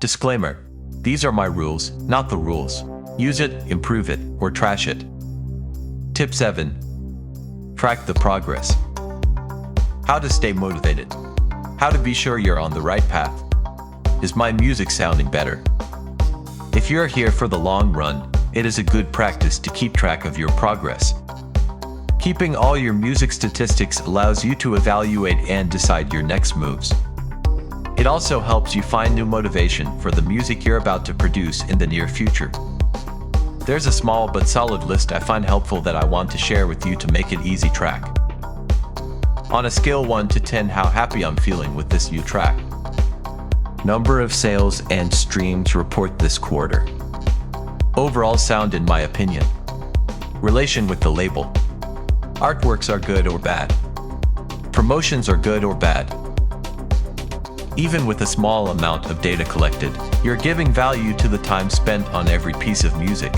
Disclaimer: these are my rules, not the rules. Use it, improve it, or trash it. Tip 7. Track the progress. How to stay motivated. How to be sure you're on the right path. Is my music sounding better? If you're here for the long run, it is a good practice to keep track of your progress. Keeping all your music statistics allows you to evaluate and decide your next moves. It also helps you find new motivation for the music you're about to produce in the near future. There's a small but solid list I find helpful that I want to share with you to make it easy track. On a scale 1 to 10, how happy I'm feeling with this new track. Number of sales and streams report this quarter. Overall sound in my opinion. Relation with the label. Artworks are good or bad. Promotions are good or bad. Even with a small amount of data collected, you're giving value to the time spent on every piece of music.